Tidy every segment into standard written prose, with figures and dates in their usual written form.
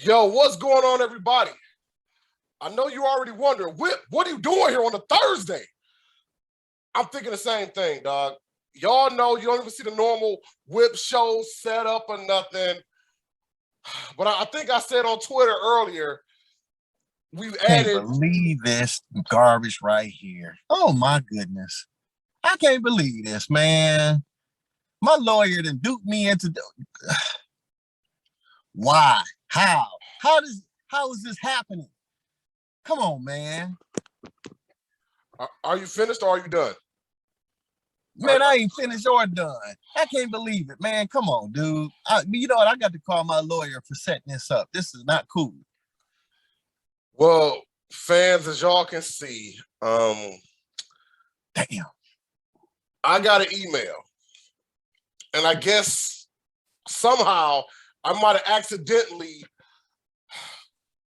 Yo, what's going on, everybody? I know you're already wondering, Whip, what are you doing here on a Thursday? I'm thinking the same thing, dog. Y'all know you don't even see the normal Whip show set up or nothing. But I think I said on Twitter earlier, we've Can't added. believe this garbage right here. Oh my goodness. I can't believe this, man. My lawyer done duped me into why? How? How is this happening? Come on, man. Are you finished or are you done? Man, I ain't finished or done. I can't believe it, man. Come on, dude. You know what? I got to call my lawyer for setting this up. This is not cool. Well, fans, as y'all can see, damn, I got an email. And I guess somehow I might have accidentally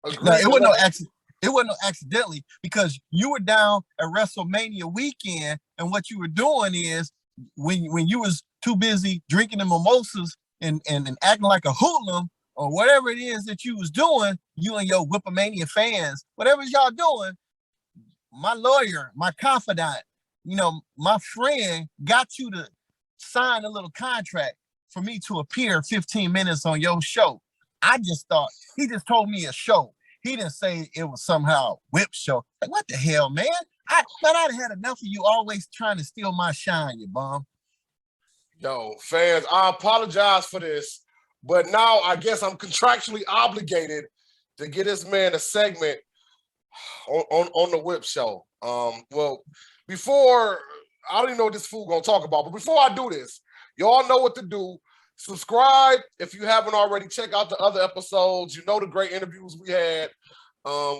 agreed. No, it wasn't no accident. It wasn't no accidentally, because you were down at WrestleMania weekend, and what you were doing is when you was too busy drinking the mimosas and acting like a hoodlum or whatever it is that you was doing, you and your Whipomania fans, whatever y'all doing, my lawyer, my confidant, my friend got you to sign a little contract for me to appear 15 minutes on your show. I just thought he just told me a show. He didn't say it was somehow Whip show. Like, what the hell, man? I'd had enough of you always trying to steal my shine, you bum. Yo, fans, I apologize for this, but now I guess I'm contractually obligated to get this man a segment on the Whip show. Well, before, I don't even know what this fool gonna talk about, but before I do this, y'all know what to do. Subscribe if you haven't already. Check out the other episodes. You know the great interviews we had.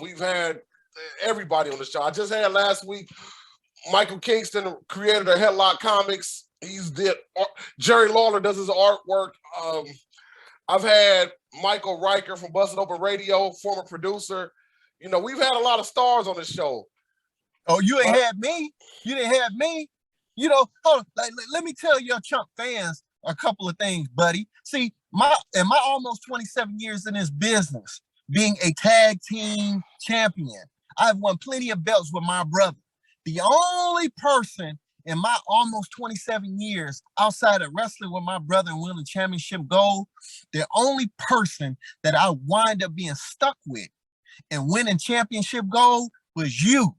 We've had everybody on the show. I just had last week Michael Kingston, creator of Headlock Comics. Jerry Lawler does his artwork. I've had Michael Riker from Busted Open Radio, former producer. We've had a lot of stars on the show. Oh, you ain't had me. You didn't have me. Hold on. Let me tell your chump fans a couple of things, buddy. See, my almost 27 years in this business, being a tag team champion, I've won plenty of belts with my brother. The only person in my almost 27 years outside of wrestling with my brother and winning championship gold, the only person that I wind up being stuck with and winning championship gold was you.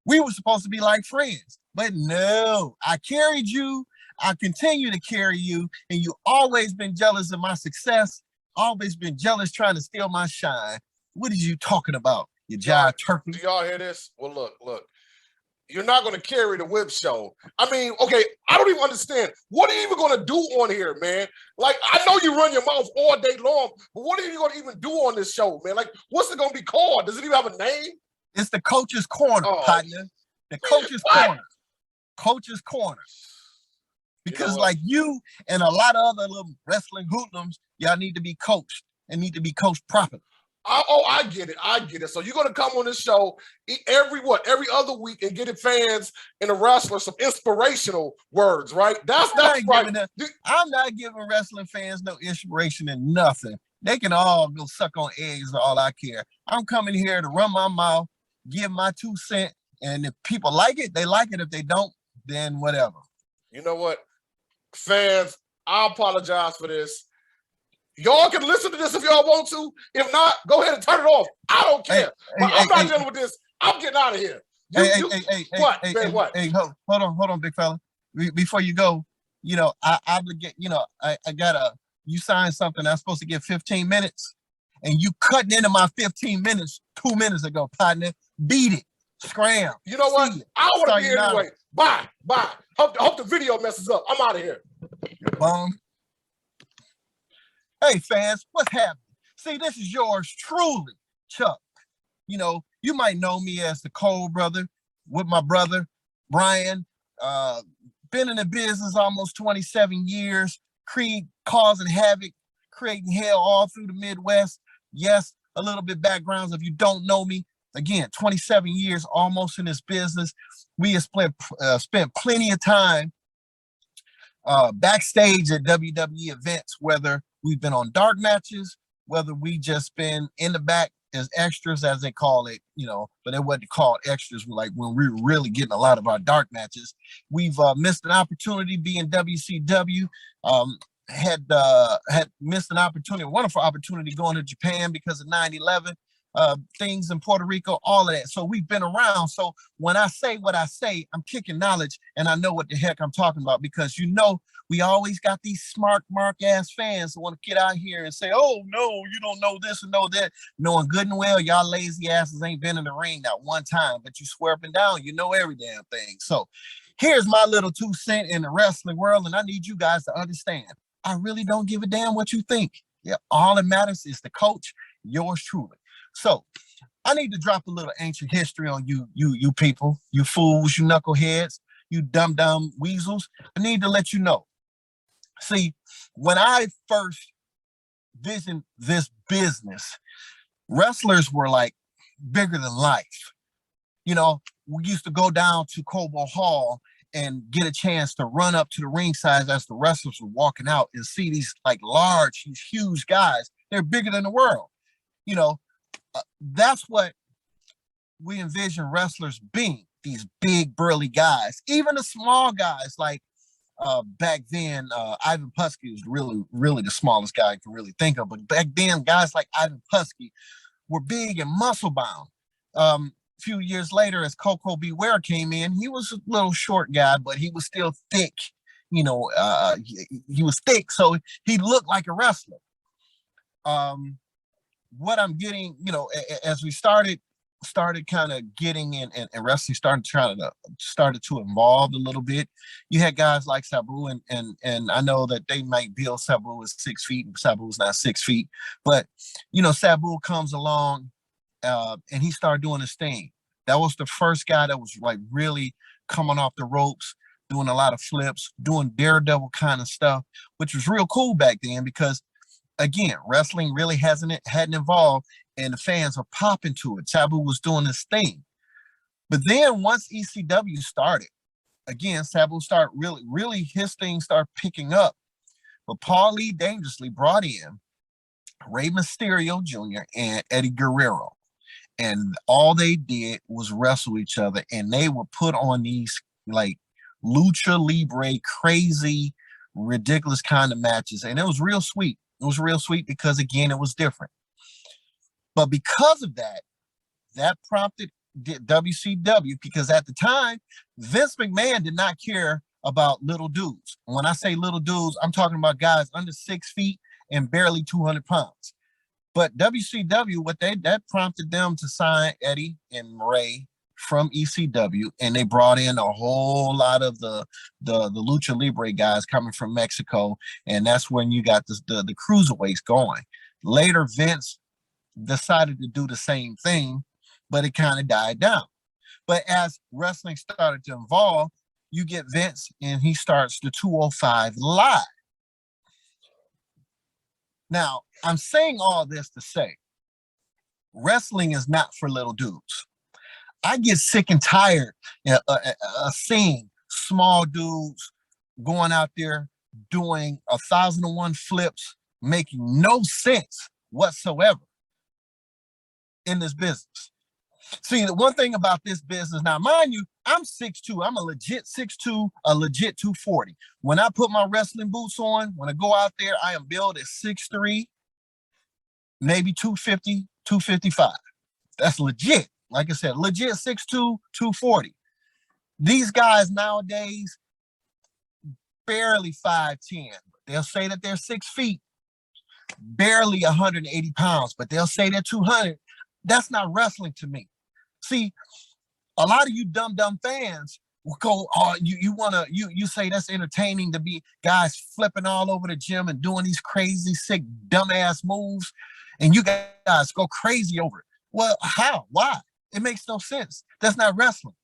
We were supposed to be like friends, but no, I carried you. I continue to carry you, and you always been jealous of my success, always been jealous trying to steal my shine. What are you talking about, you jive turkey? Do y'all hear this? Well, look. You're not going to carry the Whip show. I mean, okay, I don't even understand. What are you even going to do on here, man? Like, I know you run your mouth all day long, but what are you going to even do on this show, man? Like, what's it going to be called? Does it even have a name? It's the Coach's Corner, partner. The Coach's Corner. Coach's Corner. Because like you and a lot of other little wrestling hoodlums, y'all need to be coached and need to be coached properly. I get it. So you're going to come on this show every other week and get fans and the wrestlers some inspirational words, right? That's right. I'm not giving wrestling fans no inspiration and nothing. They can all go suck on eggs, all I care. I'm coming here to run my mouth, give my 2 cents, and if people like it, they like it. If they don't, then whatever. You know what? Fans, I apologize for this. Y'all can listen to this if y'all want to. If not, go ahead and turn it off. I don't care. I'm not dealing with this. I'm getting out of here. Hold on, big fella. Before you go, I obligate. I gotta. You signed something. I'm supposed to get 15 minutes, and you cutting into my 15 minutes 2 minutes ago, partner. Beat it. Scram. You know what? I don't want to be here anyway. Bye. Hope the video messes up. I'm out of here. You bum. Hey, fans, what's happening? See, this is yours truly, Chuck. You might know me as the Cole brother with my brother, Brian. Been in the business almost 27 years, causing havoc, creating hell all through the Midwest. Yes, a little bit backgrounds if you don't know me. Again, 27 years almost in this business. We have spent plenty of time backstage at WWE events, whether we've been on dark matches, whether we just been in the back as extras, as they call it, but they wasn't called extras. Like when we were really getting a lot of our dark matches, we've missed an opportunity being WCW. Had missed an opportunity, a wonderful opportunity going to Japan because of 9/11. Things in Puerto Rico, all of that. So we've been around. So when I say what I say, I'm kicking knowledge and I know what the heck I'm talking about, because we always got these smart mark ass fans who want to get out here and say, oh no, you don't know this and know that, knowing good and well y'all lazy asses ain't been in the ring not one time, but you swear up and down you know every damn thing. So here's my little 2 cents in the wrestling world, and I need you guys to understand, I really don't give a damn what you think. Yeah, all that matters is the coach, yours truly. So I need to drop a little ancient history on you people, you fools, you knuckleheads, you dumb weasels. I need to let you know. See, when I first visioned this business, wrestlers were like bigger than life. We used to go down to Cobo Hall and get a chance to run up to the ringside as the wrestlers were walking out and see these like large, huge guys. They're bigger than the world. That's what we envision wrestlers being, these big burly guys. Even the small guys, like back then, Ivan Putski was really the smallest guy I can really think of. But back then, guys like Ivan Putski were big and muscle bound. A few years later, as Coco Beware came in, he was a little short guy, but he was still thick. He was thick, so he looked like a wrestler. What I'm getting, as we started kind of getting in and wrestling started to evolve a little bit. You had guys like Sabu, and I know that they might bill Sabu as 6 feet. Sabu's not 6 feet, but Sabu comes along and he started doing his thing. That was the first guy that was like really coming off the ropes, doing a lot of flips, doing daredevil kind of stuff, which was real cool back then because, again, wrestling really hadn't evolved, and the fans are popping to it. Sabu was doing this thing. But then once ECW started, again, Sabu started really his thing started picking up. But Paul Lee Dangerously brought in Rey Mysterio Jr. and Eddie Guerrero. And all they did was wrestle each other, and they would put on these like lucha libre, crazy, ridiculous kind of matches. And it was real sweet. It was real sweet because, again, it was different. But because of that prompted WCW, because at the time, Vince McMahon did not care about little dudes. When I say little dudes, I'm talking about guys under 6 feet and barely 200 pounds. But WCW, that prompted them to sign Eddie and Ray from ECW, and they brought in a whole lot of the Lucha Libre guys coming from Mexico, and that's when you got the cruiserweights going. Later, Vince decided to do the same thing, but it kind of died down. But as wrestling started to evolve, you get Vince, and he starts the 205 Live. Now, I'm saying all this to say, wrestling is not for little dudes. I get sick and tired of seeing small dudes going out there doing 1,001 flips, making no sense whatsoever in this business. See, the one thing about this business, now, mind you, I'm 6'2". I'm a legit 6'2", a legit 240. When I put my wrestling boots on, when I go out there, I am billed at 6'3", maybe 250, 255. That's legit. Like I said, legit 6'2", 240. These guys nowadays, barely 5'10". They'll say that they're 6 feet, barely 180 pounds, but they'll say they're 200. That's not wrestling to me. See, a lot of you dumb fans will go, oh, you say that's entertaining to be guys flipping all over the gym and doing these crazy, sick, dumbass moves, and you guys go crazy over it. Well, how? Why? It makes no sense. That's not wrestling.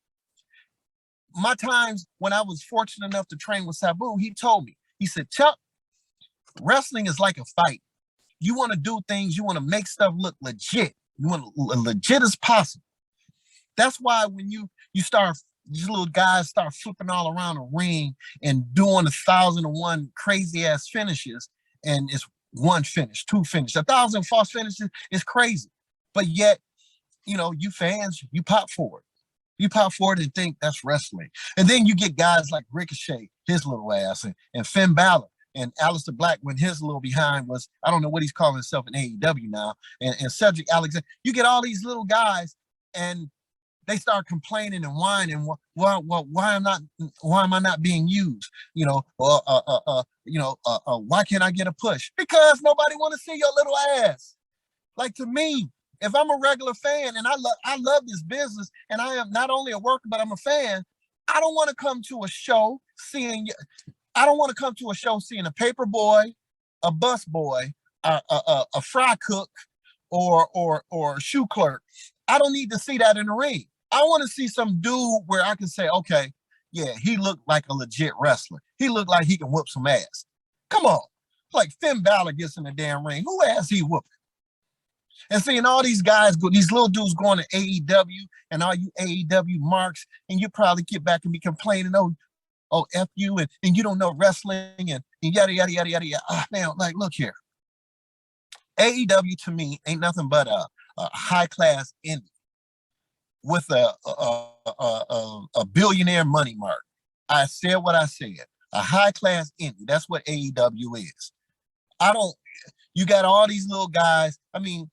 My times when I was fortunate enough to train with Sabu, he told me, he said, Chuck, wrestling is like a fight. You want to do things, you want to make stuff look legit. You want to legit as possible. That's why when you start, these little guys start flipping all around the ring and doing 1,001 crazy ass finishes, and it's one finish, two finish, 1,000 false finishes is crazy. But yet, you fans, you pop for it. You pop for it and think that's wrestling. And then you get guys like Ricochet, his little ass, and Finn Balor, and Aleister Black when his little behind was, I don't know what he's calling himself in AEW now, and Cedric Alexander. You get all these little guys, and they start complaining and whining. Why am I not being used? Why can't I get a push? Because nobody want to see your little ass. Like, to me, if I'm a regular fan and I love this business and I am not only a worker but I'm a fan, I don't want to come to a show seeing a paper boy, a bus boy, a fry cook, or a shoe clerk. I don't need to see that in the ring. I want to see some dude where I can say, okay, yeah, he looked like a legit wrestler. He looked like he can whoop some ass. Come on. Like Finn Balor gets in the damn ring. Who ass he whooping? And seeing all these guys go, these little dudes going to AEW, and all you AEW marks, and you probably get back and be complaining, oh, F you, and you don't know wrestling, and yada, yada, yada, yada, yada. Man, like, look here. AEW to me ain't nothing but a high-class indie with a billionaire money mark. I said what I said. A high-class indie. That's what AEW is. You got all these little guys. I mean,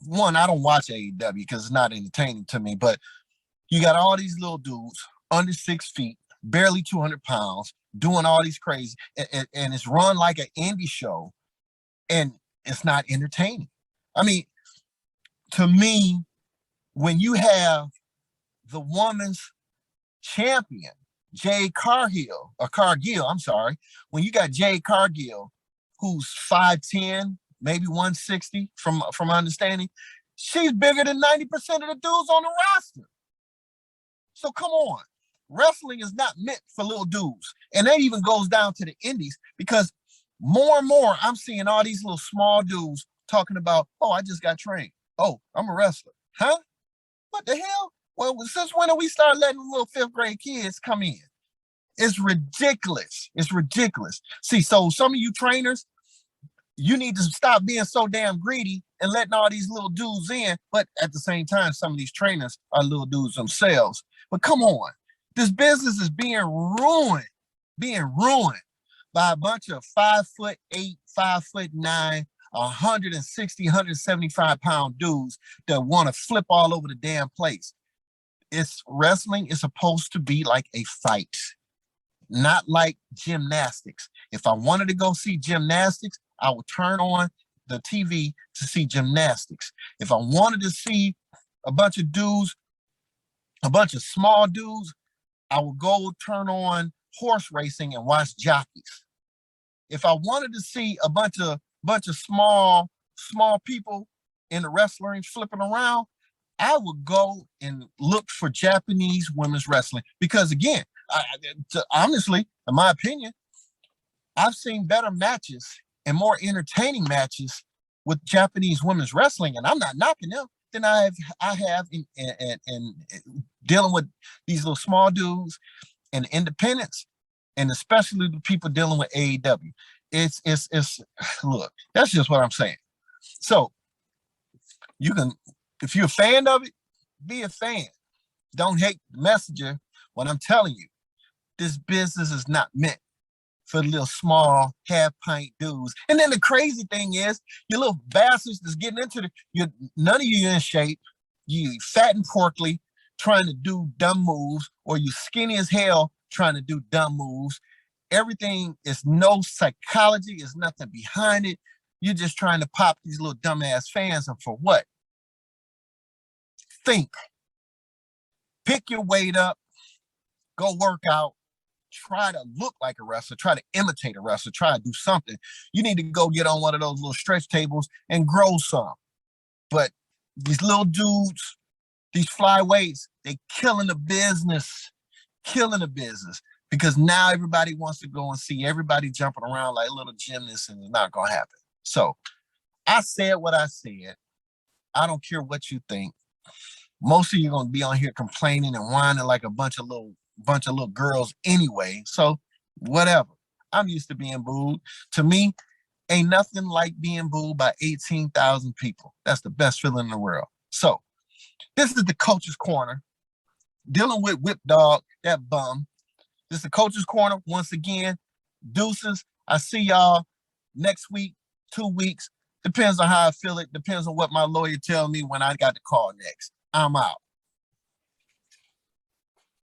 one, I don't watch AEW because it's not entertaining to me, but you got all these little dudes under 6 feet, barely 200 pounds, doing all these crazy, and it's run like an indie show, and it's not entertaining. I mean, to me, when you have the woman's champion, Jade Cargill, when you got Jade Cargill, who's 5'10", maybe 160 from understanding, she's bigger than 90% of the dudes on the roster. So come on. Wrestling is not meant for little dudes. And that even goes down to the indies, because more and more I'm seeing all these little small dudes talking about, oh, I just got trained. Oh, I'm a wrestler. Huh? What the hell? Well, since when do we start letting little 5th grade kids come in? It's ridiculous. It's ridiculous. See, so some of you trainers, you need to stop being so damn greedy and letting all these little dudes in. But at the same time, some of these trainers are little dudes themselves. But come on, this business is being ruined by a bunch of 5'8", 5'9", 160, 175 pound dudes that want to flip all over the damn place. It's wrestling is supposed to be like a fight, not like gymnastics. If I wanted to go see gymnastics, I would turn on the TV to see gymnastics. If I wanted to see a bunch of dudes, a bunch of small dudes, I would go turn on horse racing and watch jockeys. If I wanted to see a bunch of small people in the wrestling flipping around, I would go and look for Japanese women's wrestling. Because again, honestly, in my opinion, I've seen better matches and more entertaining matches with Japanese women's wrestling, and I'm not knocking them, than I have in dealing with these little small dudes and independents, and especially the people dealing with AEW. It's look, that's just what I'm saying. So you can, if you're a fan of it, be a fan. Don't hate the messenger. What I'm telling you, this business is not meant for little small half-pint dudes. And then the crazy thing is, you little bastards that's getting into none of you in shape. You fat and porkly trying to do dumb moves, or you skinny as hell trying to do dumb moves. Everything is no psychology. There's nothing behind it. You're just trying to pop these little dumbass fans. And for what? Think. Pick your weight up. Go work out. Try to look like a wrestler. Try to imitate a wrestler. Try to do something. You need to go get on one of those little stretch tables and grow some. But these little dudes, these flyweights, they killing the business. Killing the business. Because now everybody wants to go and see everybody jumping around like little gymnasts, and it's not going to happen. So I said what I said. I don't care what you think. Most of you are going to be on here complaining and whining like a bunch of little girls anyway. So whatever. I'm used to being booed. To me, Ain't nothing like being booed by 18,000 people. That's the best feeling in the world. So this is the Coach's Corner, dealing with Whip Dog, that bum. This is the Coach's Corner. Once again, deuces. I see y'all next week, 2 weeks. Depends on how I feel it. Depends on what my lawyer tells me when I got to call next. I'm out.